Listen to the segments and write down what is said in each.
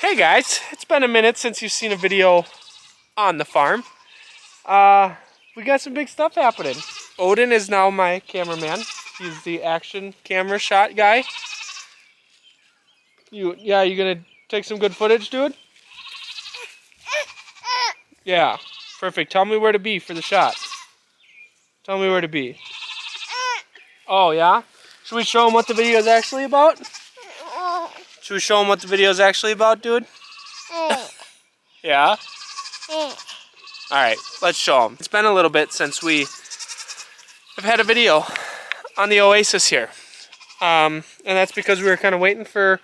Hey guys, it's been a minute since you've seen a video on the farm. We got some big stuff happening. Odin is now my cameraman. He's the action camera shot guy. You gonna take some good footage, dude? Yeah, perfect. Tell me where to be for the shot. Tell me where to be. Oh yeah? Should we show him what the video is actually about? Should we show him what the video is actually about, dude? Yeah? Alright, let's show him. It's been a little bit since we have had a video on the oasis here. And that's because we were kind of waiting for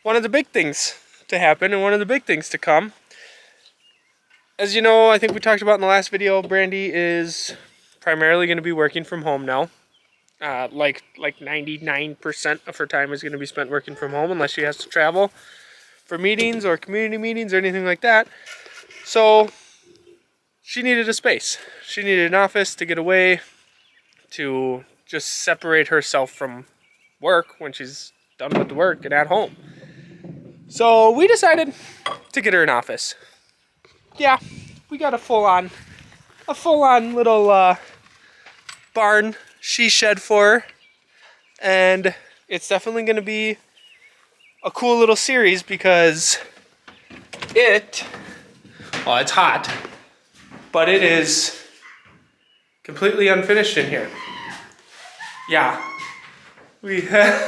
one of the big things to happen and one of the big things to come. As you know, I think we talked about in the last video, Brandi is primarily going to be working from home now. Like 99% of her time is going to be spent working from home unless she has to travel for meetings or community meetings or anything like that. So she needed a space. She needed an office to get away, to just separate herself from work when she's done with the work and at home. So we decided to get her an office. Yeah, we got a full-on little barn she shed for her, and it's definitely going to be a cool little series because it's hot, but it is completely unfinished in here. Yeah, we have.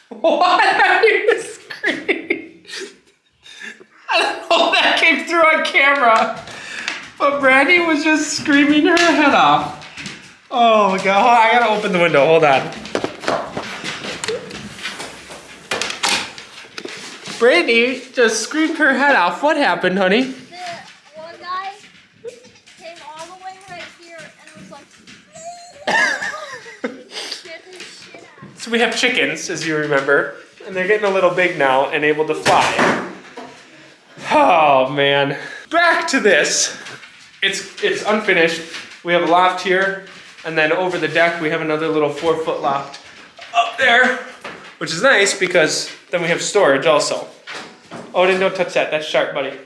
What are you screaming? I don't know if that came through on camera, but Brandi was just screaming her head off. Oh my god, I gotta open the window, hold on. Brandi just screamed her head off. What happened, honey? The one guy came all the way right here and was like, get this shit out. So we have chickens, as you remember, and they're getting a little big now and able to fly. Oh man. Back to this. It's unfinished. We have a loft here, and then over the deck we have another little 4-foot loft up there, which is nice because then we have storage also. Odin, don't touch that. That's sharp, buddy.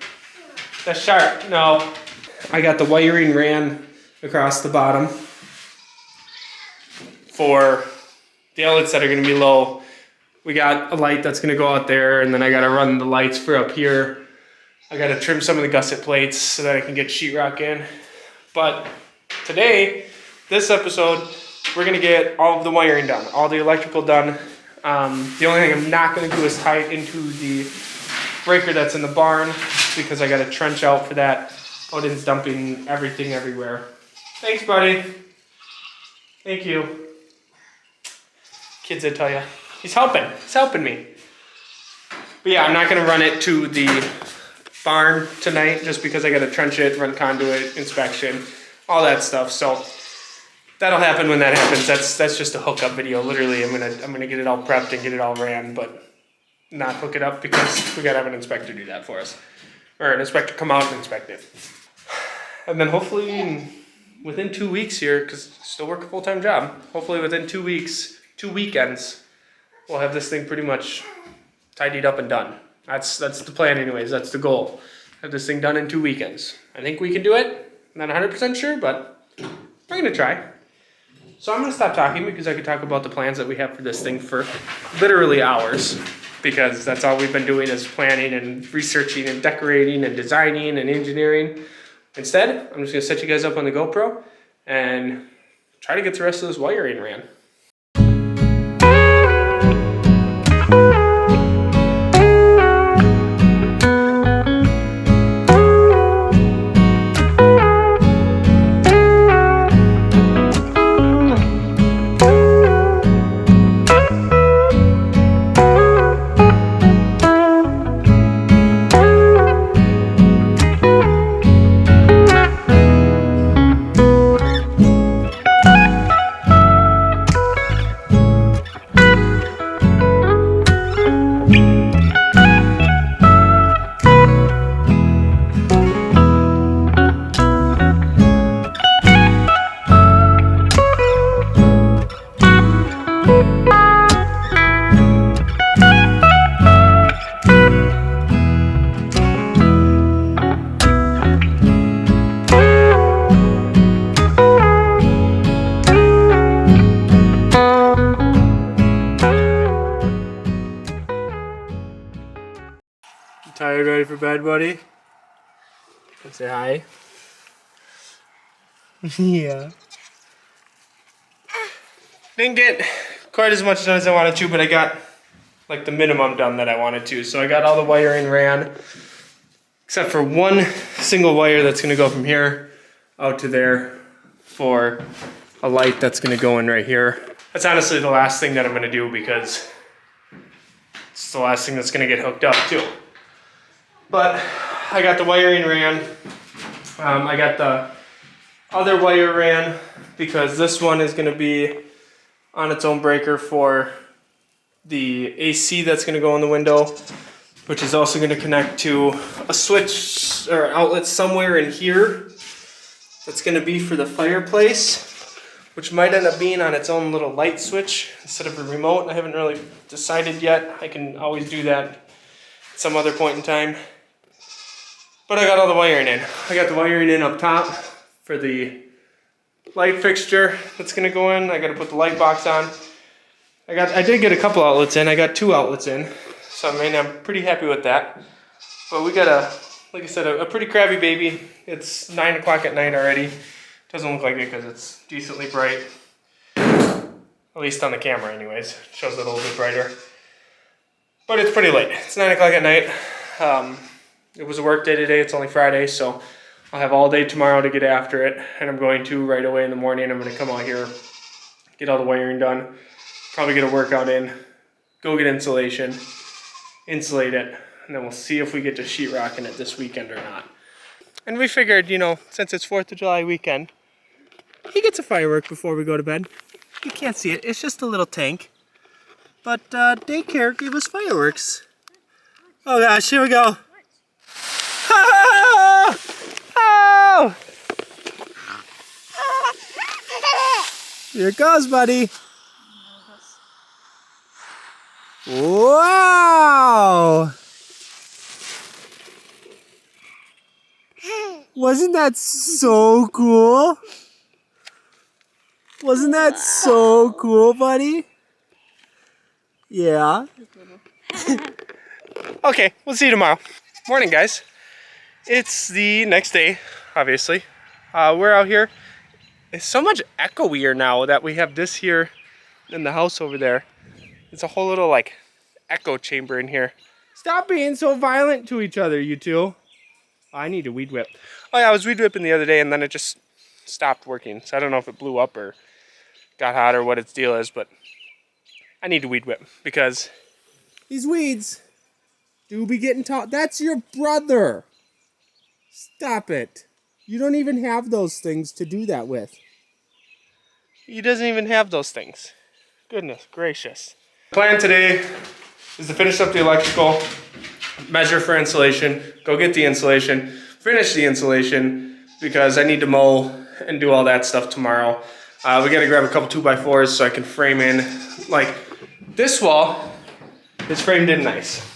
That's sharp. No. I got the wiring ran across the bottom for the outlets that are going to be low. We got a light that's going to go out there, and then I got to run the lights for up here. I got to trim some of the gusset plates so that I can get sheetrock in. But today, this episode, we're going to get all of the wiring done, all the electrical done. The only thing I'm not going to do is tie it into the breaker that's in the barn because I got to trench out for that. Odin's dumping everything everywhere. Thanks, buddy. Thank you. Kids, I tell you. He's helping me. But yeah, I'm not going to run it to the barn tonight just because I got to trench it, run conduit, inspection, all that stuff. So that'll happen when that happens. That's just a hookup video. Literally, I'm gonna get it all prepped and get it all ran, but not hook it up because we gotta have an inspector do that for us, or an inspector come out and inspect it. And then hopefully within 2 weeks here, because I still work a full-time job. Hopefully within 2 weeks, 2 weekends, we'll have this thing pretty much tidied up and done. That's the plan, anyways. That's the goal. Have this thing done in 2 weekends. I think we can do it. I'm not 100% sure, but we're gonna try. So I'm going to stop talking because I could talk about the plans that we have for this thing for literally hours, because that's all we've been doing is planning and researching and decorating and designing and engineering. Instead, I'm just going to set you guys up on the GoPro and try to get the rest of this wiring ran. you ready for bed, buddy? Say hi. Yeah. Didn't get quite as much done as I wanted to, but I got like the minimum done that I wanted to. So I got all the wiring ran, except for one single wire that's gonna go from here out to there for a light that's gonna go in right here. That's honestly the last thing that I'm gonna do because it's the last thing that's gonna get hooked up too. But I got the wiring ran. I got the other wire ran because this one is gonna be on its own breaker for the AC that's gonna go in the window, which is also gonna connect to a switch or outlet somewhere in here that's gonna be for the fireplace, which might end up being on its own little light switch instead of a remote. I haven't really decided yet. I can always do that at some other point in time. But I got all the wiring in. I got the wiring in up top for the light fixture that's gonna go in. I gotta put the light box on. I did get a couple outlets in. I got 2 outlets in. So I mean, I'm pretty happy with that. But we got like I said, a pretty crabby baby. It's 9 o'clock at night already. Doesn't look like it because it's decently bright. At least on the camera anyways. It shows it a little bit brighter. But it's pretty late. It's 9 o'clock at night. It was a work day today. It's only Friday, so I'll have all day tomorrow to get after it. And I'm going to right away in the morning. I'm going to come out here, get all the wiring done. Probably get a workout in. Go get insulation. Insulate it. And then we'll see if we get to sheetrocking it this weekend or not. And we figured, you know, since it's 4th of July weekend, he gets a firework before we go to bed. You can't see it. It's just a little tank. But daycare gave us fireworks. Oh gosh, here we go. Oh! Oh! Here it goes, buddy. Wow! Wasn't that so cool? Wasn't that so cool, buddy? Yeah. Okay, we'll see you tomorrow. Morning, guys. It's the next day, obviously. We're out here. It's so much echoier now that we have this here in the house over there. It's a whole little like echo chamber in here. Stop being so violent to each other, you two. I need to weed whip. Oh yeah, I was weed whipping the other day and then it just stopped working. So I don't know if it blew up or got hot or what its deal is, but I need to weed whip because these weeds do be getting taught. That's your brother. Stop it. You don't even have those things to do that with. He doesn't even have those things. Goodness gracious. Plan today is to finish up the electrical, measure for insulation, go get the insulation, finish the insulation because I need to mow and do all that stuff tomorrow. We gotta grab a couple 2x4s so I can frame in. Like this wall is framed in nice.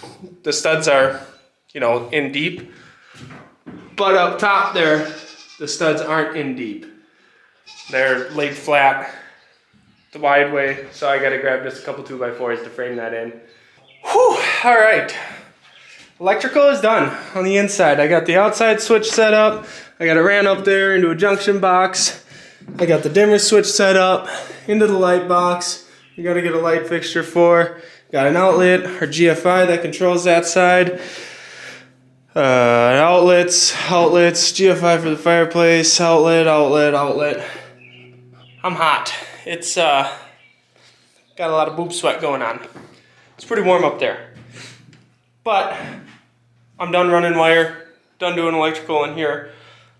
The studs are, you know, in deep. But up top there, the studs aren't in deep. They're laid flat the wide way, so I gotta grab just a couple 2x4s to frame that in. Whew, all right. Electrical is done on the inside. I got the outside switch set up. I got it ran up there into a junction box. I got the dimmer switch set up into the light box. You gotta get a light fixture for. Got an outlet or GFI that controls that side. Outlets, GFI for the fireplace, outlet. I'm hot. It's got a lot of boob sweat going on. It's pretty warm up there. But I'm done running wire, done doing electrical in here.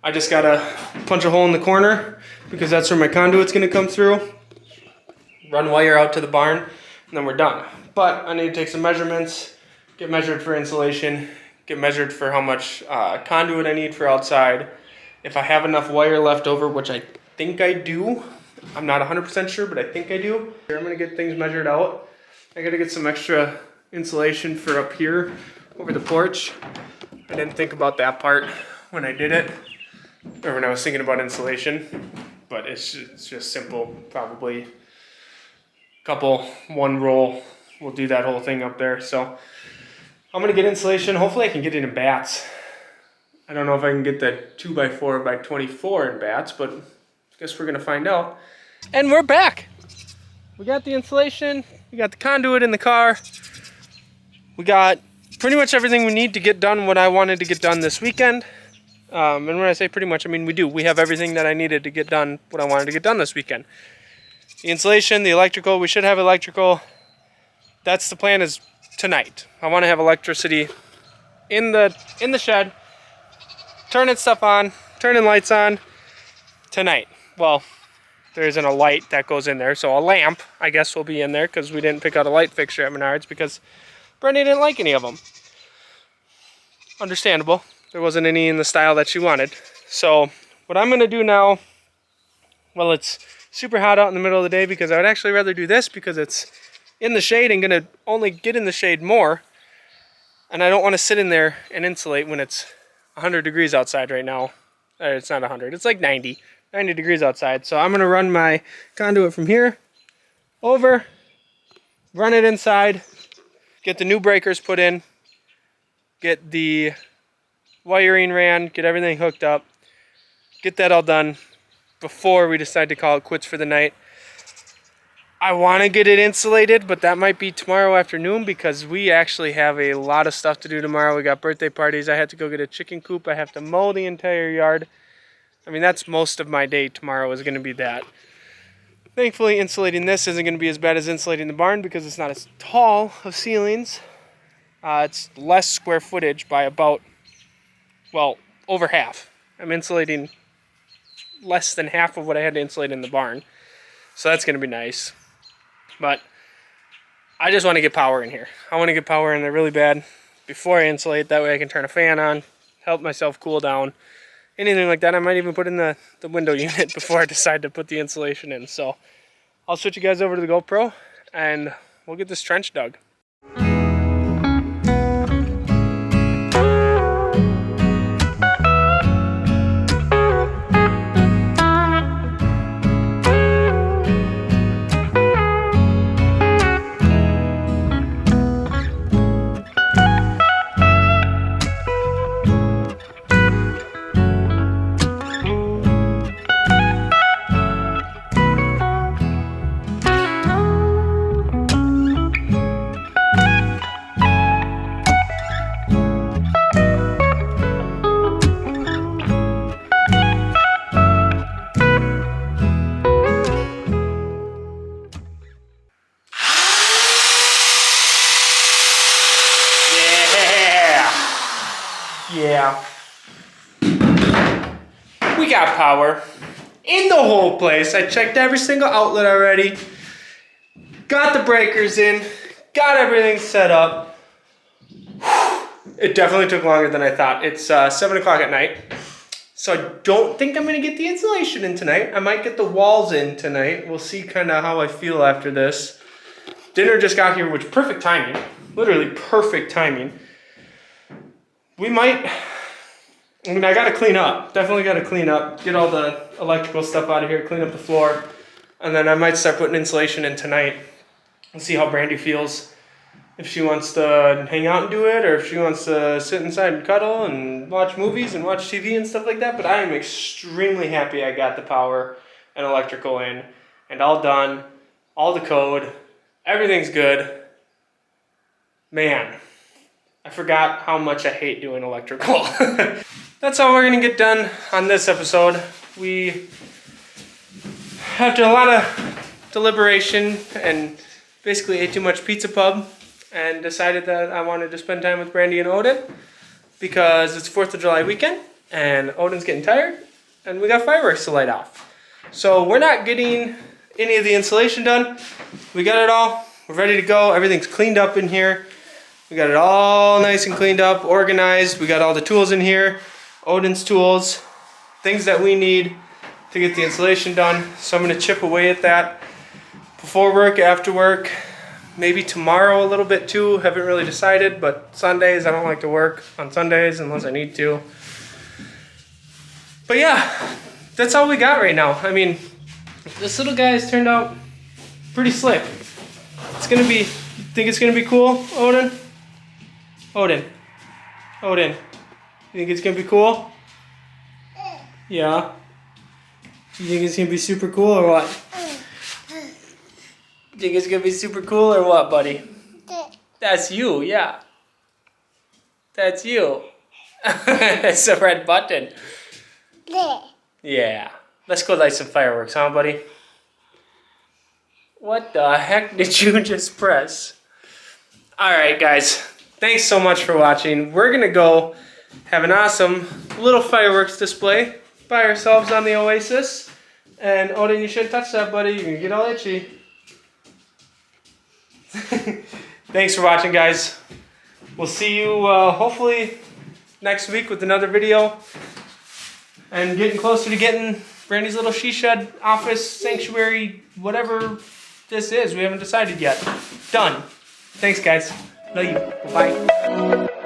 I just gotta punch a hole in the corner because that's where my conduit's gonna come through. Run wire out to the barn, and then we're done. But I need to take some measurements, get measured for insulation, get measured for how much conduit I need for outside. If I have enough wire left over, which I think I do. I'm not 100% sure, but I think I do. Here, I'm gonna get things measured out. I gotta get some extra insulation for up here over the porch. I didn't think about that part when I did it, or when I was thinking about insulation, but it's just simple, probably one roll will do that whole thing up there. So I'm gonna get insulation. Hopefully I can get it in bats. I don't know if I can get that 2x4x24 in bats, but I guess we're gonna find out. And we're back. We got the insulation, we got the conduit in the car. We got pretty much everything we need to get done what I wanted to get done this weekend. And when I say pretty much, I mean we do. We have everything that I needed to get done what I wanted to get done this weekend. The insulation, the electrical, we should have electrical. That's the plan, is tonight. I want to have electricity in the shed, turning stuff on, turning lights on tonight. Well, there isn't a light that goes in there, so a lamp, I guess, will be in there because we didn't pick out a light fixture at Menards because Brandi didn't like any of them. Understandable. There wasn't any in the style that she wanted. So what I'm going to do now, well, it's super hot out in the middle of the day because I would actually rather do this because it's in the shade and going to only get in the shade more. And I don't want to sit in there and insulate when it's 100 degrees outside right now. It's not 100, it's like 90 degrees outside. So I'm going to run my conduit from here over, run it inside, get the new breakers put in, get the wiring ran, get everything hooked up, get that all done before we decide to call it quits for the night. I want to get it insulated, but that might be tomorrow afternoon because we actually have a lot of stuff to do tomorrow. We got birthday parties. I have to go get a chicken coop. I have to mow the entire yard. I mean, that's most of my day tomorrow is going to be that. Thankfully, insulating this isn't going to be as bad as insulating the barn because it's not as tall of ceilings. It's less square footage by about, well, over half. I'm insulating less than half of what I had to insulate in the barn. So that's going to be nice. But I just want to get power in here. I want to get power in there really bad before I insulate. That way I can turn a fan on, help myself cool down. Anything like that. I might even put in the window unit before I decide to put the insulation in. So I'll switch you guys over to the GoPro and we'll get this trench dug. Yeah. We got power in the whole place. I checked every single outlet already. Got the breakers in. Got everything set up. It definitely took longer than I thought. It's 7 o'clock at night. So I don't think I'm going to get the insulation in tonight. I might get the walls in tonight. We'll see kind of how I feel after this. Dinner just got here, which perfect timing. Literally perfect timing. We might, I mean, I got to clean up. Definitely got to clean up. Get all the electrical stuff out of here. Clean up the floor. And then I might start putting insulation in tonight. And see how Brandi feels. If she wants to hang out and do it, or if she wants to sit inside and cuddle and watch movies and watch TV and stuff like that. But I am extremely happy I got the power and electrical in. And all done. All the code. Everything's good. Man. I forgot how much I hate doing electrical. That's all we're going to get done on this episode. We, after a lot of deliberation and basically ate too much pizza pub and decided that I wanted to spend time with Brandi and Odin because it's 4th of July weekend and Odin's getting tired and we got fireworks to light off. So we're not getting any of the insulation done. We got it all. We're ready to go. Everything's cleaned up in here. We got it all nice and cleaned up, organized. We got all the tools in here, Odin's tools, things that we need to get the installation done. So I'm gonna chip away at that before work, after work, maybe tomorrow a little bit too. Haven't really decided, but Sundays, I don't like to work on Sundays unless I need to. But yeah, that's all we got right now. I mean, this little guy's turned out pretty slick. It's gonna be, think it's gonna be cool, Odin? Odin. Odin. You think it's gonna be cool? Yeah. You think it's gonna be super cool or what? You think it's gonna be super cool or what, buddy? That's you, yeah. That's you. It's a red button. Yeah. Let's go light some fireworks, huh, buddy? What the heck did you just press? Alright, guys. Thanks so much for watching. We're gonna go have an awesome little fireworks display by ourselves on the Oasis. And Odin, you shouldn't touch that, buddy. You're gonna get all itchy. Thanks for watching, guys. We'll see you hopefully next week with another video. And getting closer to getting Brandy's little she shed, office, sanctuary, whatever this is. We haven't decided yet. Done. Thanks, guys. Love you. Bye.